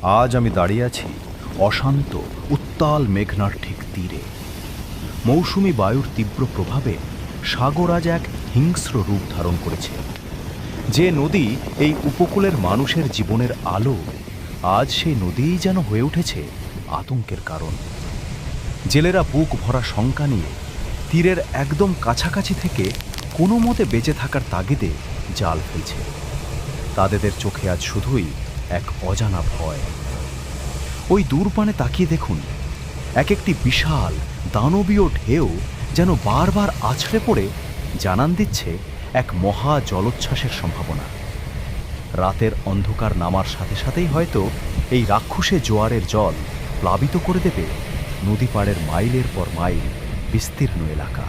আজ আমি দাঁড়িয়ে আছি অশান্ত উত্তাল মেঘনার ঠিক তীরে। মৌসুমি বায়ুর তীব্র প্রভাবে সাগর আজ এক হিংস্র রূপ ধারণ করেছে। যে নদী এই উপকূলের মানুষের জীবনের আলো, আজ সেই নদীই যেন হয়ে উঠেছে আতঙ্কের কারণ। জেলেরা বুক ভরা শঙ্কা নিয়ে তীরের একদম কাছাকাছি থেকে কোনো মতে বেঁচে থাকার তাগিদে জাল ফেলছে। তাদের চোখে আজ শুধুই এক অজানা ভয়। ওই দূরপানে তাকিয়ে দেখুন, এক একটি বিশাল দানবীয় ঢেউ যেন বারবার আছড়ে পড়ে জানান দিচ্ছে এক মহা জলোচ্ছ্বাসের সম্ভাবনা। রাতের অন্ধকার নামার সাথে সাথেই হয়তো এই রাক্ষসে জোয়ারের জল প্লাবিত করে দেবে নদী পাড়ের মাইলের পর মাইল বিস্তীর্ণ এলাকা।